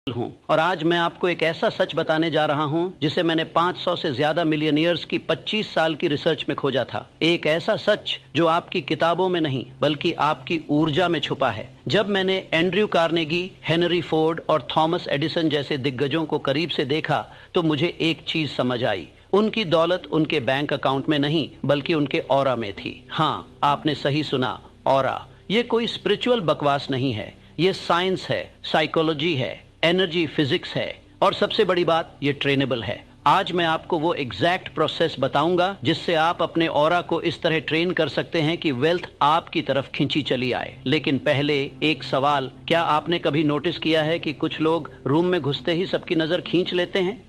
हूं और आज मैं आपको एक ऐसा सच बताने जा रहा हूं जिसे मैंने 500 से ज्यादा मिलियनियर्स की 25 साल की रिसर्च में खोजा था। एक ऐसा सच जो आपकी किताबों में नहीं बल्कि आपकी ऊर्जा में छुपा है। जब मैंने एंड्रयू कार्नेगी, हेनरी फोर्ड और थॉमस एडिसन जैसे दिग्गजों को करीब से देखा तो मुझे एक चीज समझ आई। उनकी दौलत उनके बैंक अकाउंट में नहीं बल्कि उनके ऑरा में थी। हाँ, आपने सही सुना, ऑरा। ये कोई स्पिरिचुअल बकवास नहीं है, ये साइंस है, साइकोलॉजी है, एनर्जी फिजिक्स है और सबसे बड़ी बात, ये ट्रेनेबल है। आज मैं आपको वो एग्जैक्ट प्रोसेस बताऊंगा जिससे आप अपने ऑरा को इस तरह ट्रेन कर सकते हैं कि वेल्थ आपकी तरफ खिंची चली आए। लेकिन पहले एक सवाल, क्या आपने कभी नोटिस किया है कि कुछ लोग रूम में घुसते ही सबकी नजर खींच लेते हैं?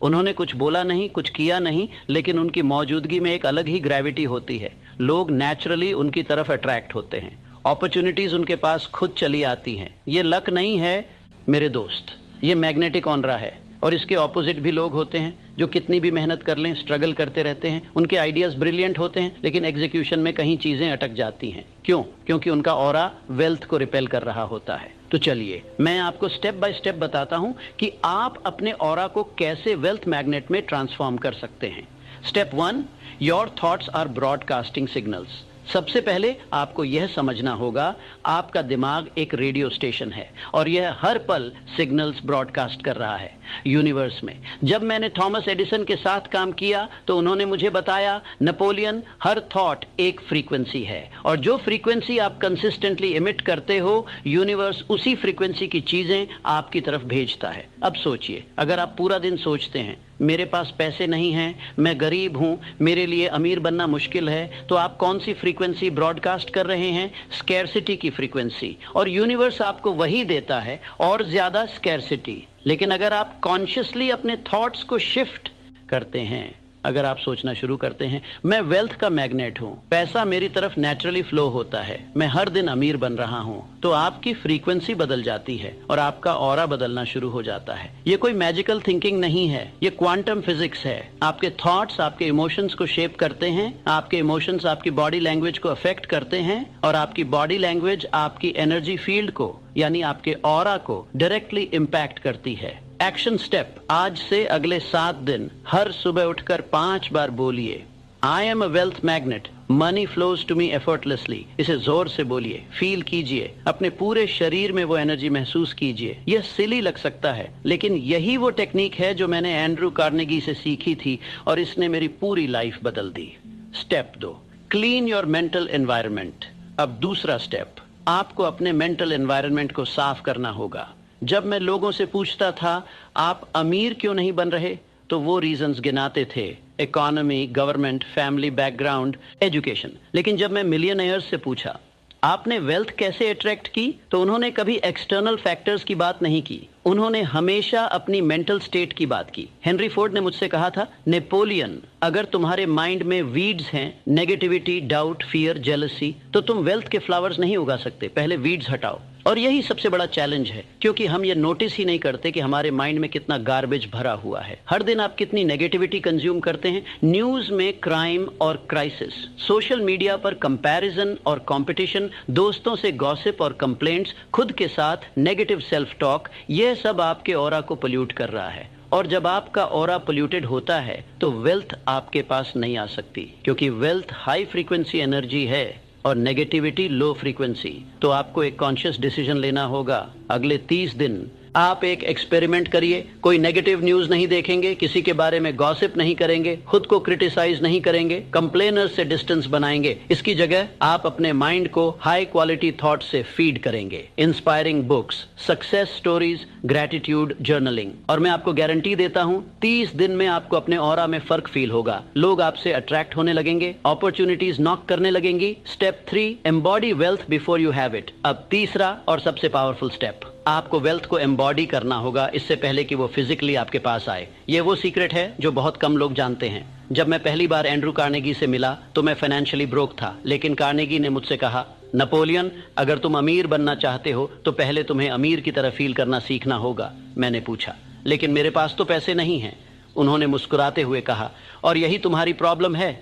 उन्होंने कुछ बोला नहीं, कुछ किया नहीं, लेकिन उनकी मौजूदगी में एक अलग ही ग्रेविटी होती है। लोग नेचुरली उनकी तरफ अट्रैक्ट होते हैं, अपॉर्चुनिटीज उनके पास खुद चली आती हैं। ये लक नहीं है मेरे दोस्त, ये मैग्नेटिक ऑनरा है। और इसके ऑपोजिट भी लोग होते हैं जो कितनी भी मेहनत कर लें स्ट्रगल करते रहते हैं। उनके आइडियाज ब्रिलियंट होते हैं लेकिन एग्जीक्यूशन में कहीं चीजें अटक जाती हैं। क्यों? क्योंकि उनका ऑरा वेल्थ को रिपेल कर रहा होता है। तो चलिए मैं आपको स्टेप बाय स्टेप बताता हूं कि आप अपने ऑरा को कैसे वेल्थ मैग्नेट में ट्रांसफॉर्म कर सकते हैं। Step 1, your thoughts are broadcasting signals. सबसे पहले आपको यह समझना होगा, आपका दिमाग एक रेडियो स्टेशन है और यह हर पल सिग्नल्स ब्रॉडकास्ट कर रहा है यूनिवर्स में। जब मैंने थॉमस एडिसन के साथ काम किया तो उन्होंने मुझे बताया, नेपोलियन, हर थॉट एक फ्रीक्वेंसी है और जो फ्रीक्वेंसी आप कंसिस्टेंटली इमिट करते हो, यूनिवर्स उसी फ्रीक्वेंसी की चीजें आपकी तरफ भेजता है। अब सोचिए, अगर आप पूरा दिन सोचते हैं मेरे पास पैसे नहीं हैं, मैं गरीब हूं, मेरे लिए अमीर बनना मुश्किल है, तो आप कौन सी फ्रीक्वेंसी ब्रॉडकास्ट कर रहे हैं? स्कैरसिटी की फ्रीक्वेंसी। और यूनिवर्स आपको वही देता है और ज्यादा स्कैरसिटी। लेकिन अगर आप कॉन्शियसली अपने थॉट्स को शिफ्ट करते हैं, अगर आप सोचना शुरू करते हैं, मैं वेल्थ का मैग्नेट हूं, पैसा मेरी तरफ नेचुरली फ्लो होता है, मैं हर दिन अमीर बन रहा हूं, तो आपकी फ्रीक्वेंसी बदल जाती है और आपका ऑरा बदलना शुरू हो जाता है। ये कोई मैजिकल थिंकिंग नहीं है, ये क्वांटम फिजिक्स है। आपके थॉट्स आपके इमोशंस को शेप करते हैं, आपके इमोशंस आपकी बॉडी लैंग्वेज को अफेक्ट करते हैं और आपकी बॉडी लैंग्वेज आपकी एनर्जी फील्ड को यानी आपके ऑरा को डायरेक्टली इम्पैक्ट करती है। एक्शन स्टेप, आज से अगले 7 दिन हर सुबह उठकर 5 बार बोलिए, I am a wealth magnet, money flows to me effortlessly. इसे जोर से बोलिए, फील कीजिए, अपने पूरे शरीर में वो एनर्जी महसूस कीजिए। यह सिली लग सकता है लेकिन यही वो टेक्निक है जो मैंने एंड्रयू कार्नेगी से सीखी थी और इसने मेरी पूरी लाइफ बदल दी। Step 2, clean your mental environment. अब दूसरा स्टेप, आपको अपने मेंटल एनवायरनमेंट को साफ करना होगा। जब मैं लोगों से पूछता था आप अमीर क्यों नहीं बन रहे, तो वो रीजंस गिनाते थे, economy, government, family background, education. लेकिन जब मैं मिलियनेयर्स से पूछा आपने वेल्थ कैसे अट्रैक्ट की, तो उन्होंने कभी एक्सटर्नल फैक्टर्स की बात नहीं की, उन्होंने हमेशा अपनी मेंटल स्टेट की बात की। हेनरी फोर्ड ने मुझसे कहा था, नेपोलियन, अगर तुम्हारे माइंड में वीड्स हैं, नेगेटिविटी, डाउट, फियर, जेलसी, तो तुम वेल्थ के फ्लावर्स नहीं उगा सकते, पहले वीड्स हटाओ। और यही सबसे बड़ा चैलेंज है क्योंकि हम ये नोटिस ही नहीं करते कि हमारे माइंड में कितना गार्बेज भरा हुआ है। हर दिन आप कितनी नेगेटिविटी कंज्यूम करते हैं। न्यूज में क्राइम और क्राइसिस, सोशल मीडिया पर कंपैरिजन और कंपटीशन, दोस्तों से गॉसिप और कंप्लेंट्स, खुद के साथ नेगेटिव सेल्फ टॉक, यह सब आपके ऑरा को पोल्यूट कर रहा है। और जब आपका ऑरा पोल्यूटेड होता है तो वेल्थ आपके पास नहीं आ सकती, क्योंकि वेल्थ हाई फ्रीक्वेंसी एनर्जी है और नेगेटिविटी लो फ्रीक्वेंसी। तो आपको एक कॉन्शियस डिसीजन लेना होगा। अगले 30 दिन आप एक एक्सपेरिमेंट करिए, कोई नेगेटिव न्यूज नहीं देखेंगे, किसी के बारे में गॉसिप नहीं करेंगे, खुद को क्रिटिसाइज नहीं करेंगे, कंप्लेनर्स से डिस्टेंस बनाएंगे। इसकी जगह आप अपने माइंड को हाई क्वालिटी थॉट से फीड करेंगे। Inspiring books, success stories, gratitude journaling. और मैं आपको गारंटी देता हूं 30 दिन में आपको अपने ऑरा में फर्क फील होगा। लोग आपसे अट्रैक्ट होने लगेंगे, अपॉर्चुनिटीज नॉक करने लगेंगी। Step 3, embody wealth before you have it. अब तीसरा और सबसे पावरफुल स्टेप, आपको वेल्थ को एम्बॉडी करना होगा इससे पहले कि वो फिजिकली आपके पास आए। ये वो सीक्रेट है जो बहुत कम लोग जानते हैं। जब मैं पहली बार एंड्रयू कार्नेगी से मिला तो मैं फाइनेंशियली ब्रोक था, लेकिन कार्नेगी ने मुझसे कहा, नेपोलियन, अगर तुम अमीर बनना चाहते हो तो पहले तुम्हें अमीर की तरह फील करना सीखना होगा। मैंने पूछा, लेकिन मेरे पास तो पैसे नहीं हैं। उन्होंने मुस्कुराते हुए कहा, और यही तुम्हारी प्रॉब्लम है,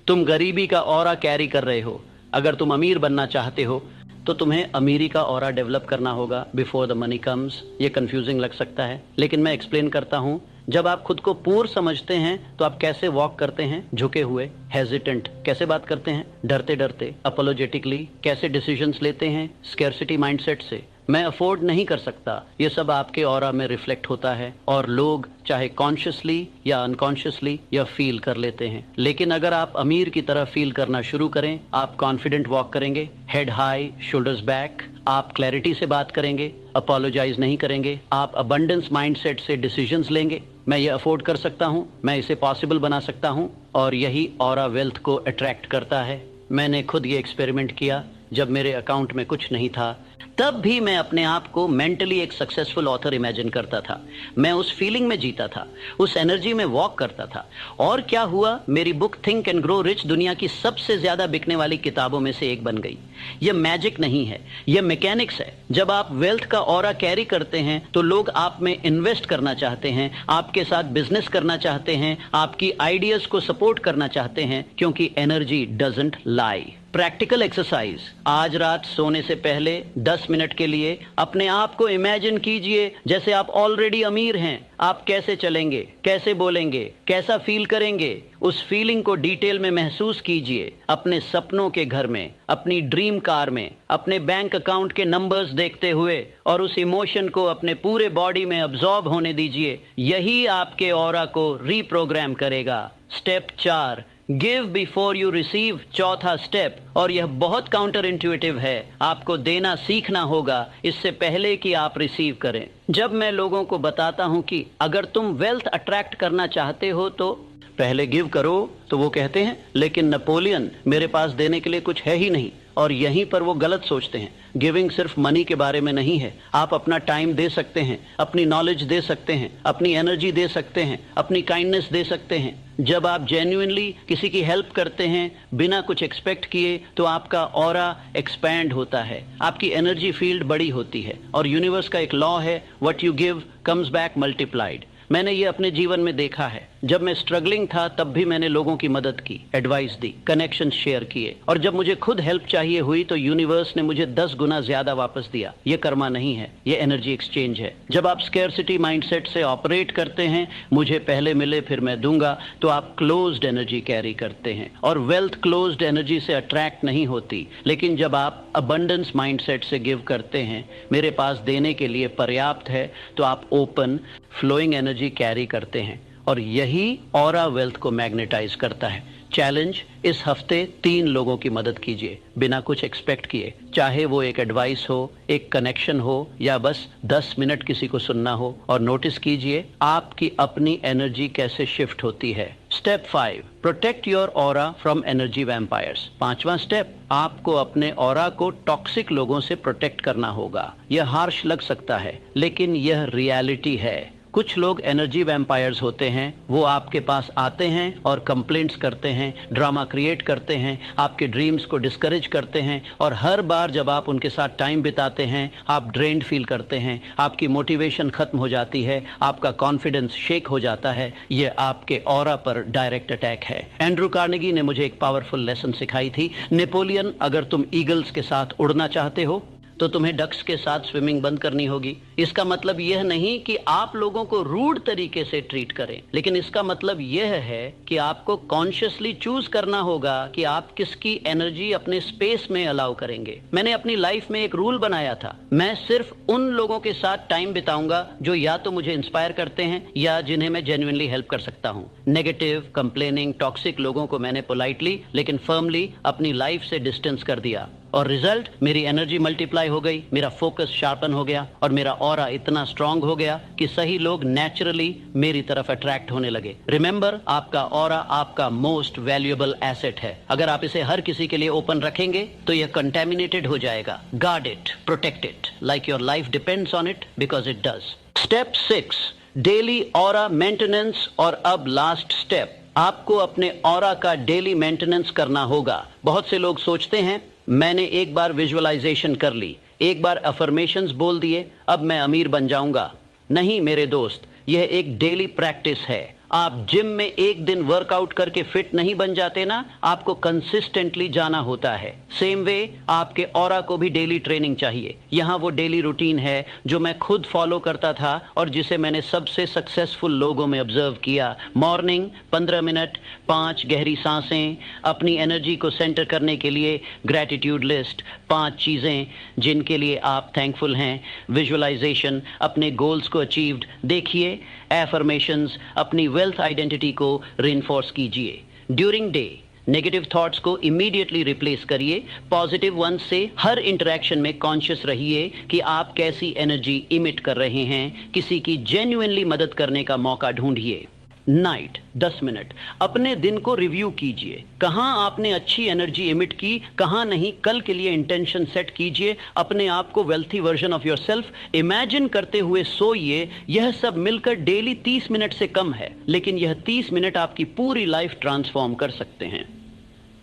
तुम गरीबी का ऑरा कैरी कर रहे हो। अगर तुम अमीर बनना चाहते हो तो तुम्हें अमीरी का ऑरा डेवलप करना होगा बिफोर द मनी कम्स। ये कंफ्यूजिंग लग सकता है, लेकिन मैं एक्सप्लेन करता हूँ। जब आप खुद को पूर समझते हैं तो आप कैसे वॉक करते हैं, झुके हुए, हेजिटेंट, कैसे बात करते हैं, डरते डरते, अपोलोजेटिकली, कैसे डिसीजंस लेते हैं, स्कैर्सिटी माइंडसेट से, मैं अफोर्ड नहीं कर सकता, ये सब आपके ऑरा में रिफ्लेक्ट होता है और लोग चाहे कॉन्शियसली या अनकॉन्शियसली यह फील कर लेते हैं। लेकिन अगर आप अमीर की तरह फील करना शुरू करें, आप कॉन्फिडेंट वॉक करेंगे, हेड हाई, शोल्डर्स बैक, आप क्लैरिटी से बात करेंगे, अपोलोजाइज नहीं करेंगे, आप अबंडेंस माइंडसेट से डिसीजंस लेंगे, मैं ये अफोर्ड कर सकता हूँ, मैं इसे पॉसिबल बना सकता हूँ, और यही ऑरा वेल्थ को अट्रैक्ट करता है। मैंने खुद ये एक्सपेरिमेंट किया। जब मेरे अकाउंट में कुछ नहीं था तब भी मैं अपने आप को मेंटली एक सक्सेसफुल ऑथर इमेजिन करता था। मैं उस फीलिंग में जीता था, उस एनर्जी में वॉक करता था। और क्या हुआ, मेरी book think and grow rich दुनिया की सबसे ज्यादा बिकने वाली किताबों में से एक बन गई। यह मैजिक नहीं है, यह मैकेनिक्स है। जब आप वेल्थ का ऑरा कैरी करते हैं तो लोग आप में इन्वेस्ट करना चाहते हैं, आपके साथ बिजनेस करना चाहते हैं, आपकी आइडियाज को सपोर्ट करना चाहते हैं, क्योंकि energy doesn't lie. Practical exercise, आज रात सोने से पहले 10 मिनट के लिए अपने आप को इमेजिन कीजिए जैसे आप ऑलरेडी अमीर हैं। आप कैसे चलेंगे, कैसे बोलेंगे, कैसा फील करेंगे, उस फीलिंग को डिटेल में महसूस कीजिए। अपने सपनों के घर में, अपनी ड्रीम कार में, अपने बैंक अकाउंट के नंबर्स देखते हुए, और उस इमोशन को अपने पूरे बॉडी में अब्सॉर्ब होने दीजिए। यही आपके ऑरा को रीप्रोग्राम करेगा। Step 4, give before you receive, चौथा स्टेप, और यह बहुत काउंटर इंट्यूटिव है। आपको देना सीखना होगा इससे पहले कि आप रिसीव करें। जब मैं लोगों को बताता हूं कि अगर तुम वेल्थ अट्रैक्ट करना चाहते हो तो पहले गिव करो, तो वो कहते हैं लेकिन नेपोलियन, मेरे पास देने के लिए कुछ है ही नहीं। और यहीं पर वो गलत सोचते हैं। गिविंग सिर्फ मनी के बारे में नहीं है। आप अपना टाइम दे सकते हैं, अपनी नॉलेज दे सकते हैं, अपनी एनर्जी दे सकते हैं, अपनी काइंडनेस दे सकते हैं। जब आप जेन्युइनली किसी की हेल्प करते हैं बिना कुछ एक्सपेक्ट किए, तो आपका ऑरा एक्सपैंड होता है, आपकी एनर्जी फील्ड बड़ी होती है। और यूनिवर्स का एक लॉ है, what you give comes back multiplied. मैंने ये अपने जीवन में देखा है। जब मैं स्ट्रगलिंग था तब भी मैंने लोगों की मदद की, एडवाइस दी, कनेक्शन शेयर किए, और जब मुझे खुद हेल्प चाहिए हुई तो यूनिवर्स ने मुझे 10 गुना ज्यादा वापस दिया। ये कर्मा नहीं है, ये एनर्जी एक्सचेंज है। जब आप स्कैर्सिटी माइंडसेट से ऑपरेट करते हैं, मुझे पहले मिले फिर मैं दूंगा, तो आप क्लोज्ड एनर्जी कैरी करते हैं। और वेल्थ क्लोज्ड एनर्जी से अट्रैक्ट नहीं होती। लेकिन जब आप अबंडेंस माइंडसेट से गिव करते हैं, मेरे पास देने के लिए पर्याप्त है, तो आप ओपन फ्लोइंग एनर्जी कैरी करते हैं। और यही ऑरा वेल्थ को मैग्नेटाइज करता है। चैलेंज, इस हफ्ते 3 लोगों की मदद कीजिए बिना कुछ एक्सपेक्ट किए, चाहे वो एक एडवाइस हो, एक कनेक्शन हो, या बस 10 मिनट किसी को सुनना हो। और नोटिस कीजिए आपकी अपनी एनर्जी कैसे शिफ्ट होती है। Step 5, protect your aura from energy vampires. 5वां स्टेप, आपको अपने ऑरा को टॉक्सिक लोगों से प्रोटेक्ट करना होगा। यह हार्श लग सकता है, लेकिन यह रियलिटी है। कुछ लोग एनर्जी वैम्पायर्स होते हैं। वो आपके पास आते हैं और कंप्लेंट्स करते हैं, ड्रामा क्रिएट करते हैं, आपके ड्रीम्स को डिस्करेज करते हैं। और हर बार जब आप उनके साथ टाइम बिताते हैं, आप ड्रेन्ड फील करते हैं, आपकी मोटिवेशन खत्म हो जाती है, आपका कॉन्फिडेंस शेक हो जाता है। ये आपके ऑरा पर डायरेक्ट अटैक है। एंड्रू कार्नेगी ने मुझे एक पावरफुल लेसन सिखाई थी, नेपोलियन, अगर तुम ईगल्स के साथ उड़ना चाहते हो तो तुम्हें डक्स के साथ स्विमिंग बंद करनी होगी। इसका मतलब यह नहीं कि आप लोगों को रूड तरीके से ट्रीट करें, लेकिन इसका मतलब यह है कि आपको कॉन्शियसली चूज करना होगा कि आप किसकी एनर्जी अपने स्पेस में अलाउ करेंगे। मैंने अपनी लाइफ में एक रूल बनाया था, मैं सिर्फ उन लोगों के साथ टाइम बिताऊंगा जो या तो मुझे इंस्पायर करते हैं या जिन्हें मैं जेन्युइनली हेल्प कर सकता हूं। नेगेटिव, कंप्लेनिंग, टॉक्सिक लोगों को मैंने पोलाइटली लेकिन फर्मली अपनी लाइफ से डिस्टेंस कर दिया। और रिजल्ट, मेरी एनर्जी मल्टीप्लाई हो गई, मेरा फोकस शार्पन हो गया, और मेरा ऑरा इतना स्ट्रांग हो गया कि सही लोग नेचुरली मेरी तरफ अट्रैक्ट होने लगे। रिमेंबर, आपका ऑरा आपका मोस्ट वैल्यूएबल एसेट है। अगर आप इसे हर किसी के लिए ओपन रखेंगे तो यह कंटेमिनेटेड हो जाएगा। Guard it, protect it, like your life depends on it, because it does. Step 6, daily aura maintenance. और अब लास्ट स्टेप, आपको अपने ऑरा का डेली मेंटेनेंस करना होगा। बहुत से लोग सोचते हैं मैंने एक बार विजुअलाइजेशन कर ली, एक बार अफर्मेशंस बोल दिए, अब मैं अमीर बन जाऊंगा। नहीं मेरे दोस्त, यह एक डेली प्रैक्टिस है। आप जिम में एक दिन वर्कआउट करके फिट नहीं बन जाते ना, आपको कंसिस्टेंटली जाना होता है। सेम वे आपके ऑरा को भी डेली ट्रेनिंग चाहिए। यहाँ वो डेली रूटीन है जो मैं खुद फॉलो करता था और जिसे मैंने सबसे सक्सेसफुल लोगों में ऑब्जर्व किया। मॉर्निंग 15 मिनट, 5 गहरी सांसें, अपनी एनर्जी को सेंटर करने के लिए ग्रैटिट्यूड लिस्ट, 5 चीज़ें जिनके लिए आप थैंकफुल हैं, विजुअलाइजेशन, अपने गोल्स को अचीव्ड देखिए, एफर्मेशंस, अपनी वेल्थ आइडेंटिटी को रिइंफोर्स कीजिए। ड्यूरिंग डे नेगेटिव थॉट्स को इमीडिएटली रिप्लेस करिए पॉजिटिव वन से। हर इंटरेक्शन में कॉन्शियस रहिए कि आप कैसी एनर्जी इमिट कर रहे हैं। किसी की जेन्युइनली मदद करने का मौका ढूंढिए। नाइट 10 मिनट अपने दिन को रिव्यू कीजिए। कहाँ आपने अच्छी एनर्जी इमिट की, कहाँ नहीं, कल के लिए इंटेंशन सेट कीजिए। अपने आप को wealthy version of yourself imagine करते हुए सोइए। यह सब मिलकर डेली 30 मिनट से कम है, लेकिन यह 30 मिनट आपकी पूरी लाइफ ट्रांसफॉर्म कर सकते हैं।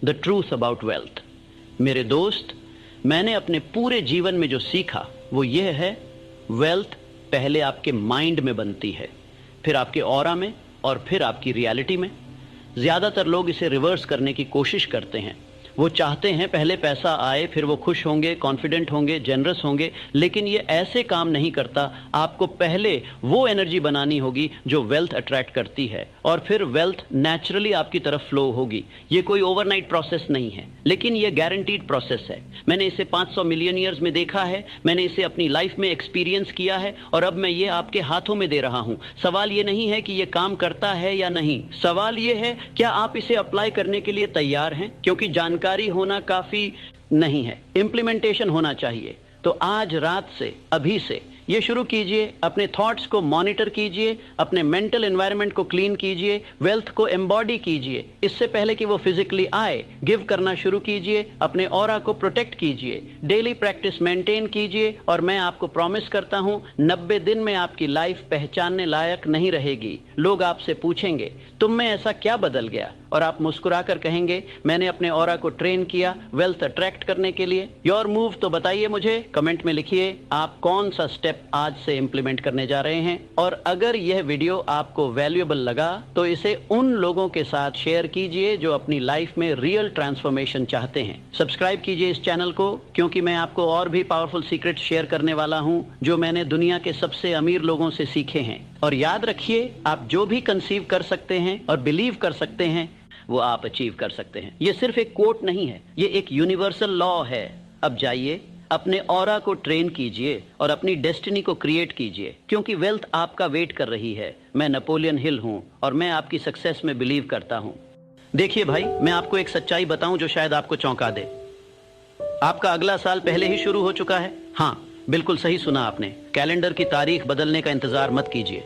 The truth about wealth. मेरे दोस्त, मैंने अपने पूरे जीवन में जो सीखा वो यह है, वेल्थ पहले आपके माइंड में बनती है, फिर आपके ऑरा में और फिर आपकी रियलिटी में। ज़्यादातर लोग इसे रिवर्स करने की कोशिश करते हैं। वो चाहते हैं पहले पैसा आए, फिर वो खुश होंगे, कॉन्फिडेंट होंगे, जेनरस होंगे, लेकिन ये ऐसे काम नहीं करता। आपको पहले वो एनर्जी बनानी होगी जो वेल्थ अट्रैक्ट करती है, और फिर वेल्थ नेचुरली आपकी तरफ फ्लो होगी। ये कोई ओवरनाइट प्रोसेस नहीं है, लेकिन ये गारंटीड प्रोसेस है। मैंने इसे 500 मिलियनियर्स में देखा है, मैंने इसे अपनी लाइफ में एक्सपीरियंस किया है, और अब मैं ये आपके हाथों में दे रहा हूँ। सवाल ये नहीं है कि ये काम करता है या नहीं, सवाल ये है क्या आप इसे अप्लाई करने के लिए तैयार हैं, क्योंकि जानकारी होना काफी नहीं है, इंप्लीमेंटेशन होना चाहिए। तो आज रात से, अभी से ये शुरू कीजिए। अपने थॉट्स को मॉनिटर कीजिए, अपने मेंटल एनवायरनमेंट को क्लीन कीजिए, वेल्थ को एम्बॉडी कीजिए। इससे पहले कि वो फिजिकली आए, गिव करना शुरू कीजिए, अपने ऑरा को प्रोटेक्ट कीजिए, डेली प्रैक्टिस मेंटेन कीजिए, और मैं आपको प्रॉमिस करता हूं 90 दिन में आपकी लाइफ पहचानने लायक नहीं रहेगी। लोग आपसे पूछेंगे तुम में ऐसा क्या बदल गया, और आप मुस्कुराकर कहेंगे मैंने अपने ऑरा को ट्रेन किया वेल्थ अट्रैक्ट करने के लिए। योर मूव तो बताइए मुझे, कमेंट में लिखिए आप कौन सा स्टेप आज से इंप्लीमेंट करने जा रहे हैं। और अगर यह वीडियो आपको वैल्यूएबल लगा तो इसे उन लोगों के साथ शेयर कीजिए जो अपनी लाइफ में रियल ट्रांसफॉर्मेशन चाहते हैं। सब्सक्राइब कीजिए इस चैनल को, क्योंकि मैं आपको और भी पावरफुल सीक्रेट शेयर करने वाला हूं जो मैंने दुनिया के सबसे अमीर लोगों से सीखे हैं। और याद रखिए, आप जो भी कंसीव कर सकते हैं और बिलीव कर सकते हैं वो आप अचीव कर सकते हैं। ये सिर्फ एक कोट नहीं है, ये एक यूनिवर्सल लॉ है। अब जाइए, अपने ऑरा को ट्रेन कीजिए और अपनी डेस्टिनी को क्रिएट कीजिए, क्योंकि वेल्थ आपका वेट कर रही है। मैं नेपोलियन हिल हूं और मैं आपकी सक्सेस में बिलीव करता हूं। देखिए भाई, मैं आपको एक सच्चाई बताऊं जो शायद आपको चौंका दे। आपका अगला साल पहले ही शुरू हो चुका है। हाँ, बिल्कुल सही सुना आपने। कैलेंडर की तारीख बदलने का इंतजार मत कीजिए,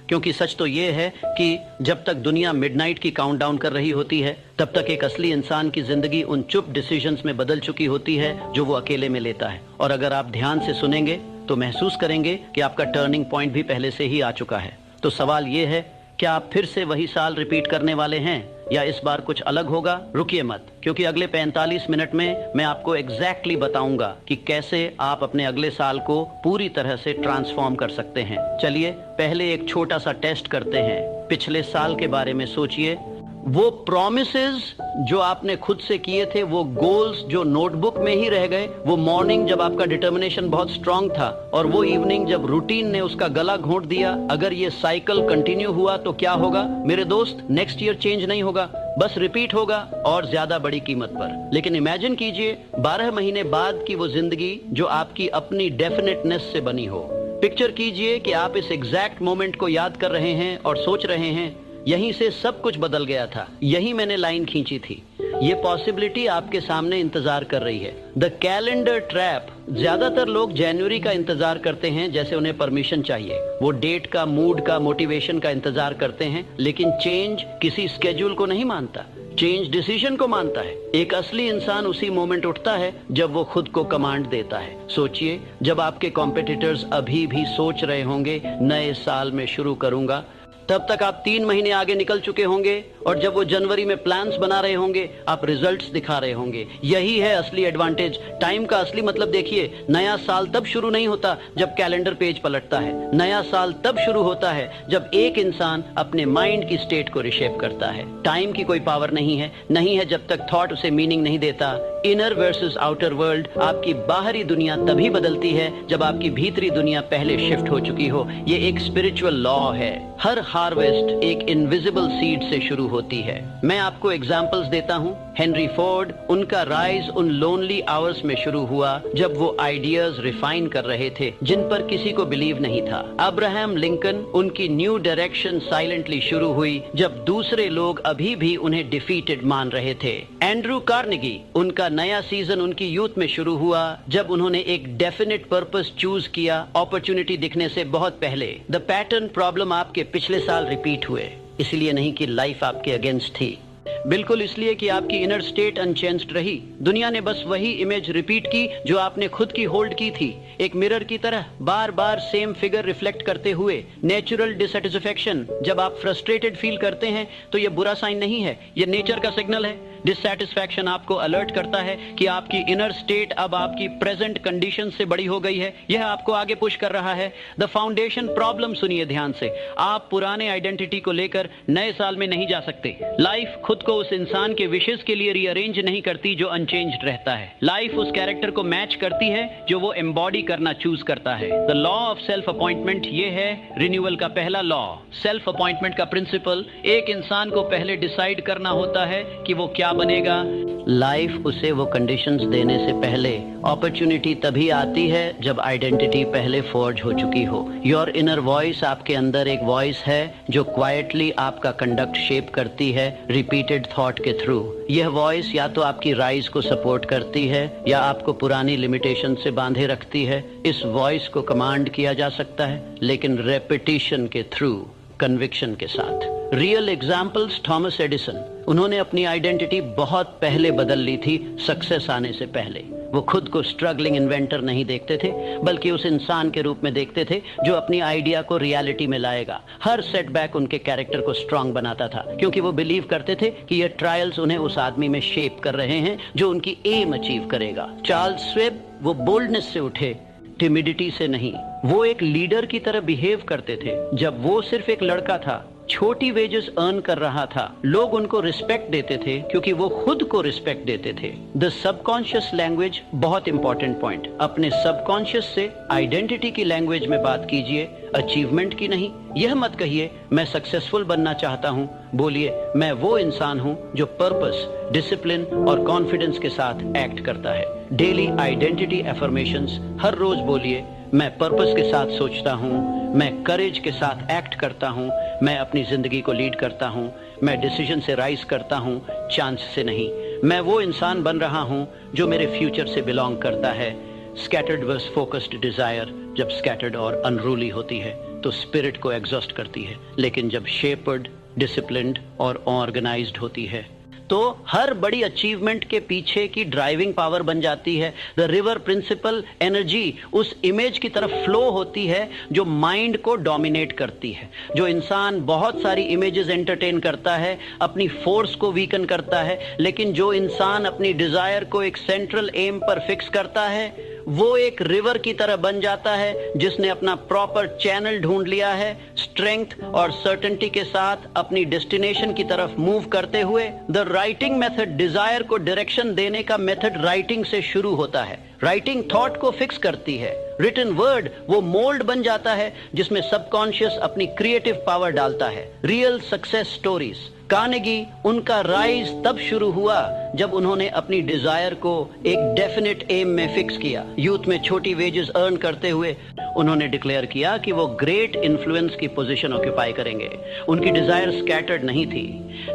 क्योंकि सच तो ये है कि जब तक दुनिया मिडनाइट की काउंटडाउन कर रही होती है, तब तक एक असली इंसान की जिंदगी उन चुप डिसीजंस में बदल चुकी होती है जो वो अकेले में लेता है। और अगर आप ध्यान से सुनेंगे तो महसूस करेंगे कि आपका टर्निंग पॉइंट भी पहले से ही आ चुका है। तो सवाल ये है, क्या आप फिर से वही साल रिपीट करने वाले हैं, या इस बार कुछ अलग होगा? रुकिए मत, क्योंकि अगले 45 मिनट में मैं आपको एग्जैक्टली बताऊंगा कि कैसे आप अपने अगले साल को पूरी तरह से ट्रांसफॉर्म कर सकते हैं। चलिए पहले एक छोटा सा टेस्ट करते हैं। पिछले साल के बारे में सोचिए। वो प्रॉमिसेस जो आपने खुद से किए थे, वो गोल्स जो नोटबुक में ही रह गए, वो मॉर्निंग जब आपका डिटर्मिनेशन बहुत स्ट्रांग था, और वो इवनिंग जब रूटीन ने उसका गला घोंट दिया। अगर ये साइकिल कंटिन्यू हुआ तो क्या होगा मेरे दोस्त? नेक्स्ट ईयर चेंज नहीं होगा, बस रिपीट होगा, और ज्यादा बड़ी कीमत पर। लेकिन इमेजिन कीजिए 12 महीने बाद की वो जिंदगी जो आपकी अपनी डेफिनेटनेस से बनी हो। पिक्चर कीजिए कि आप इस एग्जैक्ट मोमेंट को याद कर रहे हैं और सोच रहे हैं यहीं से सब कुछ बदल गया था, यहीं मैंने लाइन खींची थी। ये पॉसिबिलिटी आपके सामने इंतजार कर रही है। The calendar trap. ज्यादातर लोग जनवरी का इंतजार करते हैं जैसे उन्हें परमिशन चाहिए। वो डेट का, मूड का, मोटिवेशन का इंतजार करते हैं, लेकिन चेंज किसी स्केड्यूल को नहीं मानता, चेंज डिसीजन को मानता है। एक असली इंसान उसी मोमेंट उठता है जब वो खुद को कमांड देता है। सोचिए, जब आपके कॉम्पिटिटर्स अभी भी सोच रहे होंगे नए साल में शुरू करूंगा, तब तक आप 3 महीने आगे निकल चुके होंगे और जब वो जनवरी में प्लान्स बना रहे होंगे आप रिजल्ट्स दिखा रहे होंगे। यही है असली एडवांटेज। टाइम का असली मतलब देखिए, नया साल तब शुरू नहीं होता जब कैलेंडर पेज पलटता है। नया साल तब शुरू होता है जब एक इंसान अपने माइंड की स्टेट को रिशेप करता है। टाइम की कोई पावर नहीं है जब तक थॉट उसे मीनिंग नहीं देता। इनर वर्सेस आउटर वर्ल्ड, आपकी बाहरी दुनिया तभी बदलती है जब आपकी भीतरी दुनिया पहले शिफ्ट हो चुकी हो। ये एक स्पिरिचुअल लॉ है। हर हार्वेस्ट एक इनविजिबल सीड से शुरू होती है। मैं आपको एग्जांपल्स देता हूँ। हेनरी फोर्ड, उनका राइज उन लोनली आवर्स में शुरू हुआ जब वो आइडियाज रिफाइन कर रहे थे जिन पर किसी को बिलीव नहीं था। अब्राहम लिंकन, उनकी न्यू डायरेक्शन साइलेंटली शुरू हुई जब दूसरे लोग अभी भी उन्हें डिफीटेड मान रहे थे। एंड्रू कार्नेगी, उनका नया सीजन उनकी यूथ में शुरू हुआ जब उन्होंने एक डेफिनेट पर्पस चूज किया अपॉर्चुनिटी दिखने से बहुत पहले। द पैटर्न प्रॉब्लम आपके पिछले साल रिपीट हुए, इसलिए नहीं कि लाइफ आपके अगेंस्ट थी, बिल्कुल इसलिए कि आपकी इनर स्टेट अनचेंज्ड रही। दुनिया ने बस वही इमेज रिपीट की जो आपने खुद की होल्ड की थी। एक मिरर की तरह बार बार सेम फिगर रिफ्लेक्ट करते हुए। नेचुरल डिसैटिस्फैक्शन, जब आप फ्रस्ट्रेटेड फील करते हैं तो यह बुरा साइन नहीं है, यह नेचर का सिग्नल है। डिससैटिस्फैक्शन आपको अलर्ट करता है कि आपकी इनर स्टेट अब आपकी प्रेजेंट कंडीशन से बड़ी हो गई है। यह आपको आगे पुश कर रहा है। द फाउंडेशन प्रॉब्लम सुनिए ध्यान से। आप पुराने आइडेंटिटी को लेकर नए साल में नहीं जा सकते। लाइफ खुद को उस इंसान के विशेष के लिए रीअरेंज नहीं करती जो अनचेंज्ड रहता है। लाइफ उस कैरेक्टर को मैच करती है जो वो एम्बॉडी करना चूज करता है। The law of self appointment ये है रिन्यूअल का पहला लॉ। सेल्फ अपॉइंटमेंट का प्रिंसिपल, एक इंसान को पहले डिसाइड करना होता है कि वो क्या बनेगा। लाइफ उसे वो कंडीशंस देने से पहले अपॉर्चुनिटी तभी आती है जब आइडेंटिटी पहले फॉर्ज हो चुकी हो। योर इनर वॉइस, आपके अंदर एक वॉइस है जो क्वाइटली आपका कंडक्ट शेप करती है रिपीटेड थॉट के थ्रू। यह वॉइस या तो आपकी राइज को सपोर्ट करती है या आपको पुरानी लिमिटेशन से बांधे रखती है। इस वॉइस को कमांड किया जा सकता है लेकिन रेपिटेशन के थ्रू, कन्विक्शन के साथ। रियल एग्जाम्पल्स, थॉमस एडिसन, उन्होंने अपनी आइडेंटिटी बहुत पहले बदल ली थी सक्सेस आने से पहले। वो खुद को स्ट्रगलिंग इन्वेंटर नहीं देखते थे बल्कि उस इंसान के रूप में देखते थे जो अपनी आइडिया को रियलिटी में लाएगा। हर सेटबैक उनके कैरेक्टर को स्ट्रांग बनाता था क्योंकि वो बिलीव करते थे कि ये ट्रायल्स उन्हें उस आदमी में शेप कर रहे हैं जो उनकी एम अचीव करेगा। चार्ल्स स्वेब, वो बोल्डनेस से उठे, टिमिडिटी से नहीं। वो एक लीडर की तरह बिहेव करते थे। जब वो सिर्फ एक लड़का था, छोटी वेजेस अर्न कर रहा था, लोग उनको रिस्पेक्ट देते थे क्योंकि वो खुद को रिस्पेक्ट देते थे। द सबकॉन्शियस लैंग्वेज, बहुत इंपॉर्टेंट पॉइंट। अपने सबकॉन्शियस से आइडेंटिटी की लैंग्वेज में बात कीजिए, अचीवमेंट की नहीं। यह मत कहिए मैं सक्सेसफुल बनना चाहता हूँ, बोलिए मैं वो इंसान हूँ जो पर्पस, डिसिप्लिन और कॉन्फिडेंस के साथ एक्ट करता है। डेली आइडेंटिटी एफर्मेशंस, हर रोज बोलिए मैं पर्पस के साथ सोचता हूँ, मैं करेज के साथ एक्ट करता हूँ, मैं अपनी जिंदगी को लीड करता हूँ, मैं डिसीजन से राइज करता हूँ, चांस से नहीं। मैं वो इंसान बन रहा हूँ जो मेरे फ्यूचर से बिलोंग करता है। स्कैटर्ड वर्स फोकस्ड डिजायर, जब स्कैटर्ड और अनरूली होती है तो स्पिरिट को एग्जॉस्ट करती है, लेकिन जब शेपर्ड, डिसिप्लिन्ड और ऑर्गेनाइज्ड होती है तो हर बड़ी अचीवमेंट के पीछे की ड्राइविंग पावर बन जाती है। द रिवर प्रिंसिपल, एनर्जी उस इमेज की तरफ फ्लो होती है जो माइंड को डोमिनेट करती है। जो इंसान बहुत सारी इमेजेस एंटरटेन करता है अपनी फोर्स को वीकन करता है, लेकिन जो इंसान अपनी डिजायर को एक सेंट्रल एम पर फिक्स करता है वो एक रिवर की तरह बन जाता है जिसने अपना प्रॉपर चैनल ढूंढ लिया है। स्ट्रेंथ और सर्टेनिटी के साथ अपनी डेस्टिनेशन की तरफ मूव करते हुए। द राइटिंग मेथड, डिजायर को डायरेक्शन देने का मेथड राइटिंग से शुरू होता है। राइटिंग थॉट को फिक्स करती है। रिटन वर्ड वो मोल्ड बन जाता है जिसमें सबकॉन्शियस अपनी क्रिएटिव पावर डालता है। रियल सक्सेस स्टोरीज, कार्नेगी, उनका राइज तब शुरू हुआ जब उन्होंने अपनी डिजायर को एक डेफिनेट एम में फिक्स किया। यूथ में छोटी वेजेस अर्न करते हुए उन्होंने डिक्लेयर किया कि वो ग्रेट इन्फ्लुएंस की पोजीशन ऑक्यूपाई करेंगे। उनकी डिजायर स्कैटर्ड नहीं थी,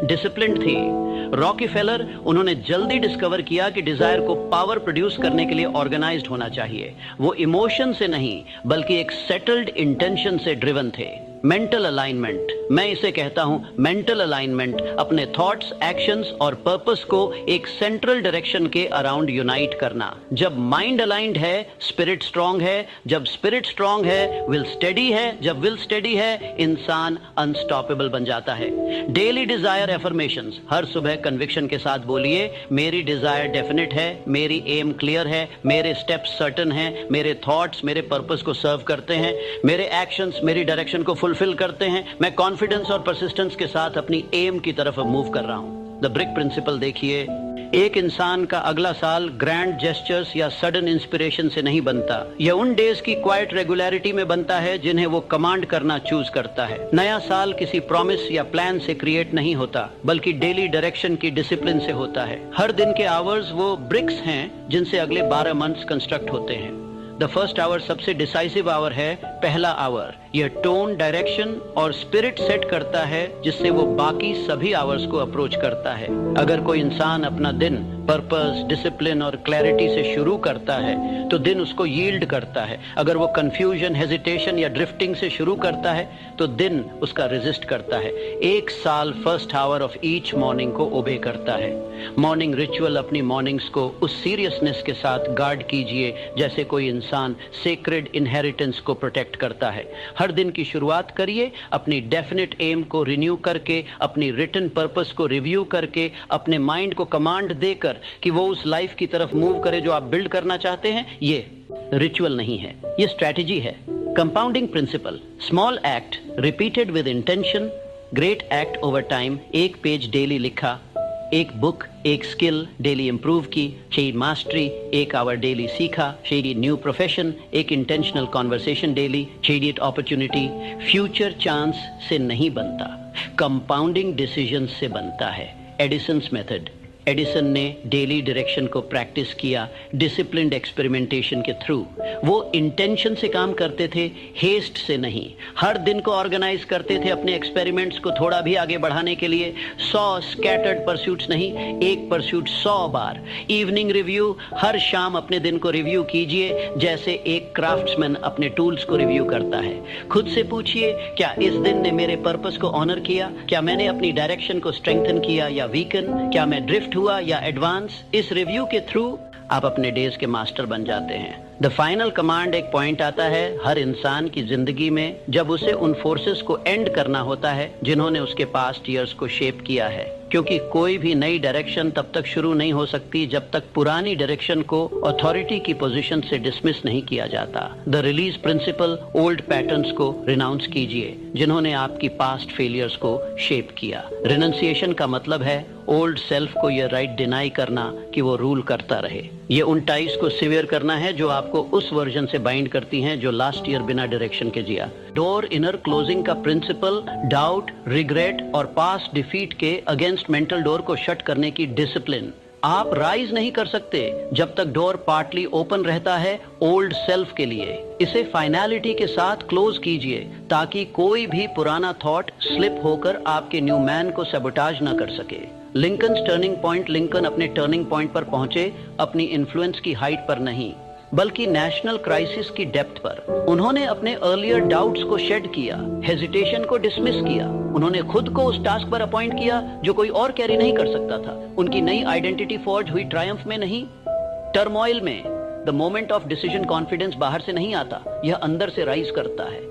डिसिप्लिन्ड थी। रॉकीफेलर, उन्होंने जल्दी डिस्कवर किया कि डिजायर को पावर प्रोड्यूस करने के लिए ऑर्गेनाइज्ड होना चाहिए। वो इमोशन से नहीं बल्कि एक सेटल्ड इंटेंशन से ड्रिवन थे। मेंटल अलाइनमेंट, मैं इसे कहता हूं मेंटल अलाइनमेंट, अपने थॉट्स, एक्शंस और पर्पस को एक सेंट्रल डायरेक्शन के अराउंड यूनाइट करना। जब माइंड अलाइंड है, स्पिरिट स्ट्रांग है। जब स्पिरिट स्ट्रांग है, विल स्टेडी है। जब विल स्टेडी है, इंसान अनस्टॉपेबल बन जाता है। डेली डिजायर एफर्मेशंस, हर सुबह कन्विक्शन के साथ बोलिए, मेरी डिजायर डेफिनेट है, मेरी एम क्लियर है, मेरे स्टेप्स सर्टन हैं, मेरे थॉट्स मेरे पर्पस को सर्व करते हैं, मेरे एक्शंस मेरी डायरेक्शन को फुलफिल करते हैं, मैं कॉन्फिडेंस और परसिस्टेंस के साथ अपनी एम की तरफ मूव कर रहा हूं। द ब्रिक प्रिंसिपल देखिए, एक इंसान का अगला साल ग्रैंड जेस्चर्स या सडन इंस्पिरेशन से नहीं बनता। यह उन डेज की क्वाइट रेगुलरिटी में बनता है जिन्हें वो कमांड करना चूज करता है। नया साल किसी प्रॉमिस या प्लान से क्रिएट नहीं होता, बल्कि डेली डायरेक्शन की डिसिप्लिन से होता है। हर दिन के आवर्स वो ब्रिक्स हैं जिनसे अगले 12 मंथ्स कंस्ट्रक्ट होते हैं। द फर्स्ट आवर सबसे डिसाइसिव आवर है, पहला आवर। यह टोन, डायरेक्शन और स्पिरिट सेट करता है जिससे वो बाकी सभी आवर्स को अप्रोच करता है। अगर कोई इंसान अपना दिन पर्पस, डिसिप्लिन और क्लैरिटी से शुरू करता है तो दिन उसको यील्ड करता है। अगर वो कंफ्यूजन, हेजिटेशन या ड्रिफ्टिंग से शुरू करता है तो दिन उसका रेजिस्ट करता है। एक साल first hour of each morning को ओबे करता है। मॉर्निंग रिचुअल, अपनी मॉर्निंग्स को उस सीरियसनेस के साथ गार्ड कीजिए जैसे कोई इंसान सेक्रेड इनहेरिटेंस को प्रोटेक्ट करता है। हर दिन की शुरुआत करिए अपनी डेफिनेट एम को रिन्यू करके, अपनी रिटन पर्पस को रिव्यू करके, अपने माइंड को कमांड देकर कि वो उस लाइफ की तरफ मूव करे जो आप बिल्ड करना चाहते हैं। ये रिचुअल नहीं है, ये स्ट्रैटेजी है। Compounding principle, small act repeated with intention, great act over time. एक पेज डेली लिखा, एक बुक, एक स्किल डेली इंप्रूव की, शेड मास्टरी, एक आवर डेली सीखा, शेडी न्यू प्रोफेशन, एक इंटेंशनल कॉन्वर्सेशन डेली, शेडी अपॉर्चुनिटी। फ्यूचर चांस से नहीं बनता, कंपाउंडिंग डिसीजन से बनता है। एडिसन्स मेथड, एडिसन ने डेली डायरेक्शन को प्रैक्टिस किया डिसिप्लिन्ड एक्सपेरिमेंटेशन के थ्रू। वो इंटेंशन से काम करते थे, हेस्ट से नहीं। हर दिन को ऑर्गेनाइज करते थे अपने एक्सपेरिमेंट्स को थोड़ा भी आगे बढ़ाने के लिए। 100 स्कैटर्ड परस्यूट्स नहीं, एक परस्यूट 100 बार। इवनिंग रिव्यू, हर शाम अपने दिन को रिव्यू कीजिए जैसे एक क्राफ्ट्समैन अपने टूल्स को रिव्यू करता है। खुद से पूछिए, क्या इस दिन ने मेरे पर्पस को ऑनर किया? क्या मैंने अपनी डायरेक्शन को स्ट्रेंथन किया या वीकन? क्या मैं ड्रिफ्ट हुआ या एडवांस? इस रिव्यू के थ्रू आप अपने डेज के मास्टर बन जाते हैं। द फाइनल कमांड, एक पॉइंट आता है हर इंसान की जिंदगी में जब उसे उन फोर्सेस को एंड करना होता है जिन्होंने उसके पास्ट ईयर्स को शेप किया है। क्योंकि कोई भी नई डायरेक्शन तब तक शुरू नहीं हो सकती जब तक पुरानी डायरेक्शन को अथॉरिटी की पोजीशन से डिसमिस नहीं किया जाता। The release principle, old patterns को रिनाउंस कीजिए जिन्होंने आपकी पास्ट फेलियर्स को शेप किया। रिनंसिएशन का मतलब है ओल्ड सेल्फ को यह राइट डिनाई करना कि वो रूल करता रहे। ये उन टाइज को सिवियर करना है जो आपको उस वर्जन से बाइंड करती हैं जो लास्ट ईयर बिना डायरेक्शन के जिया। डोर इनर क्लोजिंग का प्रिंसिपल, डाउट, रिग्रेट और पास्ट डिफीट के अगेंस्ट मेंटल डोर को शट करने की डिसिप्लिन। आप राइज नहीं कर सकते जब तक डोर पार्टली ओपन रहता है ओल्ड सेल्फ के लिए। इसे फाइनलिटी के साथ क्लोज कीजिए ताकि कोई भी पुराना थॉट स्लिप होकर आपके न्यू मैन को सबोटाज न कर सके। लिंकन टर्निंग पॉइंट, लिंकन अपने टर्निंग पॉइंट पर पहुंचे अपनी इन्फ्लुएंस की हाइट पर नहीं बल्कि नेशनल क्राइसिस की डेप्थ पर। उन्होंने अपने अर्लियर डाउट्स को शेड किया, हेजिटेशन को डिसमिस किया। उन्होंने खुद को उस टास्क पर अपॉइंट किया जो कोई और कैरी नहीं कर सकता था। उनकी नई आइडेंटिटी फॉर्ज हुई ट्रायम्फ में नहीं, टर्मोइल में। The moment of decision confidence बाहर से नहीं आता, यह अंदर से राइज करता है।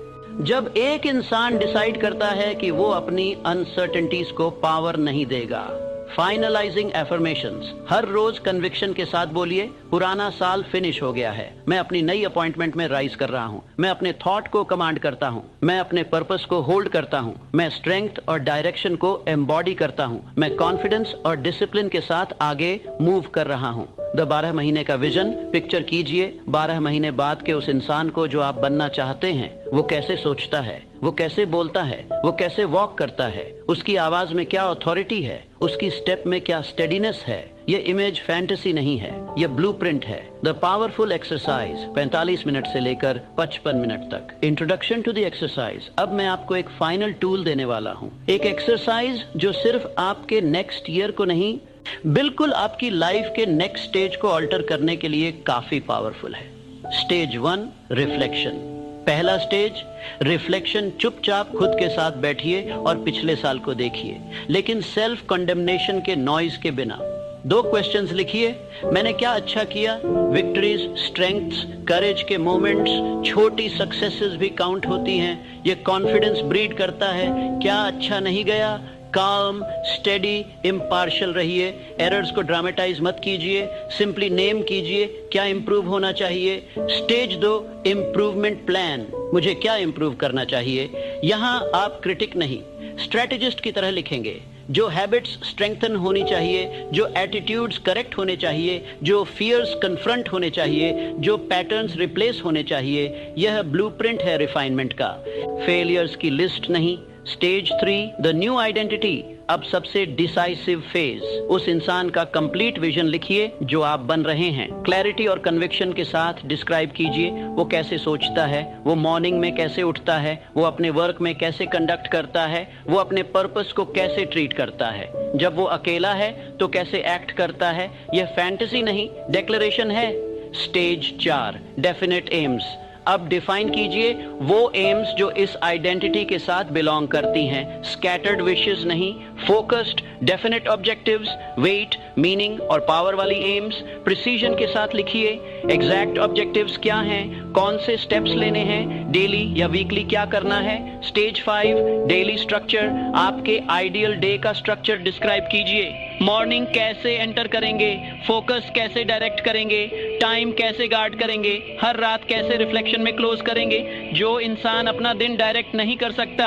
जब एक इंसान डिसाइड करता है कि वो अपनी अनसर्टेनिटीज को पावर नहीं देगा। फाइनलाइजिंग एफर्मेशंस, हर रोज कन्विक्शन के साथ बोलिए, पुराना साल फिनिश हो गया है, मैं अपनी नई अपॉइंटमेंट में राइज कर रहा हूँ, मैं अपने थॉट को कमांड करता हूँ, मैं अपने पर्पस को होल्ड करता हूँ, मैं स्ट्रेंथ और डायरेक्शन को एम्बॉडी करता हूँ, मैं कॉन्फिडेंस और डिसिप्लिन के साथ आगे मूव कर रहा हूँ। द 12 महीने का विजन पिक्चर कीजिए 12 महीने बाद के उस इंसान को जो आप बनना चाहते हैं। वो कैसे सोचता है, वो कैसे बोलता है, वो कैसे वॉक करता है, उसकी आवाज में क्या अथॉरिटी है, उसकी स्टेप में क्या स्टेडीनेस है। ये इमेज फैंटेसी नहीं है, ये ब्लूप्रिंट है। द पावरफुल एक्सरसाइज 45 मिनट से लेकर 55 मिनट तक। Introduction to the exercise. अब मैं आपको एक फाइनल टूल देने वाला हूँ, एक एक्सरसाइज जो सिर्फ आपके नेक्स्ट ईयर को नहीं बिल्कुल आपकी लाइफ के नेक्स्ट स्टेज को ऑल्टर करने के लिए काफी पावरफुल है। Stage 1, reflection. पहला स्टेज रिफ्लेक्शन, चुपचाप खुद के साथ बैठिए और पिछले साल को देखिए, लेकिन सेल्फ कंडेमनेशन के नॉइज के बिना। 2 क्वेश्चंस लिखिए, मैंने क्या अच्छा किया, विक्ट्रीज, स्ट्रेंथ्स, करेज के मोमेंट्स, छोटी सक्सेसेस भी काउंट होती हैं, ये कॉन्फिडेंस ब्रीड करता है, क्या अच्छा नहीं गया, काम, स्टेडी, इम्पार्शियल रहिए, एरर्स को ड्रामेटाइज मत कीजिए, सिंपली नेम कीजिए क्या इंप्रूव होना चाहिए। स्टेज 2 इम्प्रूवमेंट प्लान, मुझे क्या इंप्रूव करना चाहिए। यहां आप क्रिटिक नहीं, स्ट्रेटेजिस्ट की तरह लिखेंगे। जो हैबिट्स स्ट्रेंथन होनी चाहिए, जो एटीट्यूड्स करेक्ट होने चाहिए, जो फियर्स कन्फ्रंट होने चाहिए, जो पैटर्न्स रिप्लेस होने चाहिए, यह ब्लूप्रिंट है रिफाइनमेंट का, फेलियर्स की लिस्ट नहीं। स्टेज 3 द न्यू आइडेंटिटी, अब सबसे डिसाइसिव फेज, उस इंसान का कंप्लीट विजन लिखिए जो आप बन रहे हैं। क्लैरिटी और कन्विक्शन के साथ डिस्क्राइब कीजिए वो कैसे सोचता है, वो मॉर्निंग में कैसे उठता है, वो अपने वर्क में कैसे कंडक्ट करता है, वो अपने पर्पस को कैसे ट्रीट करता है, जब वो अकेला है तो कैसे एक्ट करता है। यह फैंटेसी नहीं, डिक्लेरेशन है। स्टेज 4 डेफिनेट एम्स, अब डिफाइन कीजिए वो एम्स जो इस आइडेंटिटी के साथ बिलोंग करती हैं, स्कैटर्ड विशेस नहीं, focused definite objectives, weight, meaning और पावर वाली एम्स। प्रिसीजन के साथ लिखिए एग्जैक्ट ऑब्जेक्टिव्स क्या हैं, कौन से स्टेप्स लेने हैं, डेली या वीकली क्या करना है। स्टेज 5 डेली स्ट्रक्चर, आपके आइडियल डे का स्ट्रक्चर डिस्क्राइब कीजिए। मॉर्निंग कैसे एंटर करेंगे, फोकस कैसे डायरेक्ट करेंगे, टाइम कैसे गार्ड करेंगे, हर रात कैसे रिफ्लेक्शन में क्लोज करेंगे। जो इंसान अपना दिन डायरेक्ट नहीं कर सकता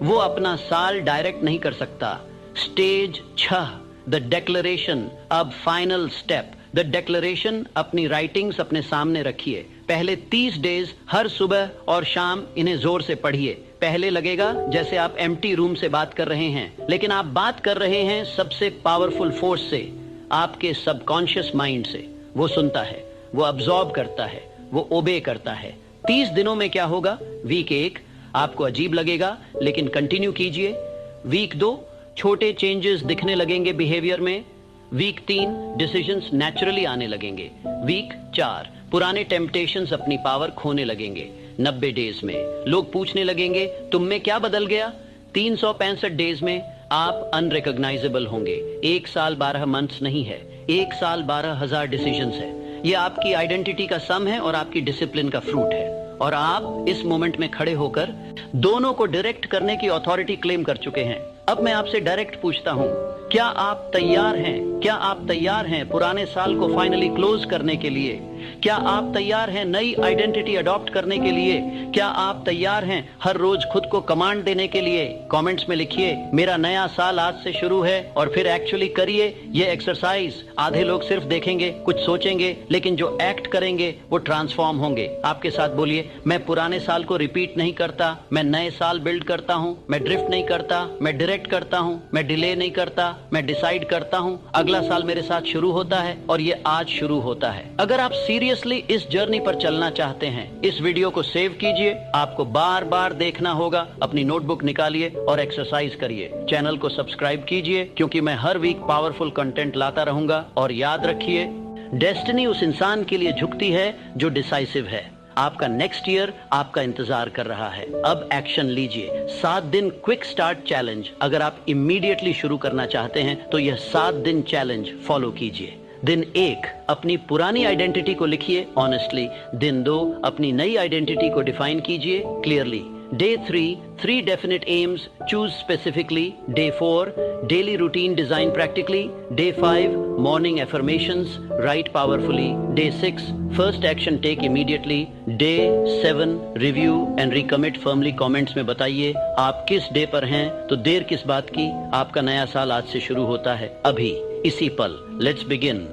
वो अपना साल डायरेक्ट नहीं कर सकता। स्टेज 6 द डिक्लेरेशन, अब फाइनल स्टेप द डिक्लेरेशन। अपनी राइटिंग्स अपने सामने रखिए, पहले 30 डेज हर सुबह और शाम इन्हें जोर से पढ़िए। पहले लगेगा जैसे आप एम्प्टी रूम से बात कर रहे हैं, लेकिन आप बात कर रहे हैं सबसे पावरफुल फोर्स से, आपके सबकॉन्शियस माइंड से। वो सुनता है, वो अब्सॉर्ब करता है, वो ओबे करता है। 30 दिनों में क्या होगा, वीक 1 आपको अजीब लगेगा लेकिन कंटिन्यू कीजिए। वीक 2 छोटे चेंजेस दिखने लगेंगे बिहेवियर में। वीक 3 डिसीजंस नेचुरली आने लगेंगे। वीक 4 पुराने टेम्पटेशंस अपनी पावर खोने लगेंगे। 90 डेज में लोग पूछने लगेंगे तुम में क्या बदल गया। 365 डेज में आप अनरिकॉग्नाइजेबल होंगे। 1 साल 12 मंथ्स नहीं है, 1 साल 12,000 डिसीजंस है। ये आपकी आइडेंटिटी का सम है और आपकी डिसिप्लिन का फ्रूट है, और आप इस मोमेंट में खड़े होकर दोनों को डायरेक्ट करने की अथॉरिटी क्लेम कर चुके हैं। अब मैं आपसे डायरेक्ट पूछता हूं, क्या आप तैयार हैं? क्या आप तैयार हैं पुराने साल को फाइनली क्लोज करने के लिए? क्या आप तैयार हैं नई आइडेंटिटी अडॉप्ट करने के लिए? क्या आप तैयार हैं हर रोज खुद को कमांड देने के लिए? कमेंट्स में लिखिए मेरा नया साल आज से शुरू है, और फिर एक्चुअली करिए ये एक्सरसाइज। आधे लोग सिर्फ देखेंगे, कुछ सोचेंगे, लेकिन जो एक्ट करेंगे वो ट्रांसफॉर्म होंगे। आपके साथ बोलिए, मैं पुराने साल को रिपीट नहीं करता, मैं नए साल बिल्ड करता हूँ। मैं ड्रिफ्ट नहीं करता, मैं डायरेक्ट करता हूँ। मैं डिले नहीं करता, मैं डिसाइड करता हूँ। अगला साल मेरे साथ शुरू होता है और ये आज शुरू होता है। अगर आप सीरियसली इस जर्नी पर चलना चाहते हैं, इस वीडियो को सेव कीजिए। आपको बार बार देखना होगा, अपनी नोटबुक निकालिए और एक्सरसाइज करिए। चैनल को सब्सक्राइब कीजिए, क्योंकि मैं हर वीक पावरफुल कंटेंट लाता रहूंगा। और याद रखिए, डेस्टिनी उस इंसान के लिए झुकती है जो डिसाइसिव है। आपका नेक्स्ट ईयर आपका इंतजार कर रहा है। अब एक्शन लीजिए। 7 दिन क्विक स्टार्ट चैलेंज, अगर आप इमीडिएटली शुरू करना चाहते हैं तो यह 7 दिन चैलेंज फॉलो कीजिए। दिन 1 अपनी पुरानी आइडेंटिटी को लिखिए ऑनेस्टली। दिन 2 अपनी नई आइडेंटिटी को डिफाइन कीजिए clearly. Day 3 definite aims, choose specifically. Day 4 daily routine design practically. Day 5 morning affirmations, write powerfully. Day 6 first action take immediately. Day 7 review and recommit firmly. comments में बताइए आप किस डे पर हैं, तो देर किस बात की, आपका नया साल आज से शुरू होता है, अभी इसी पल। Let's begin.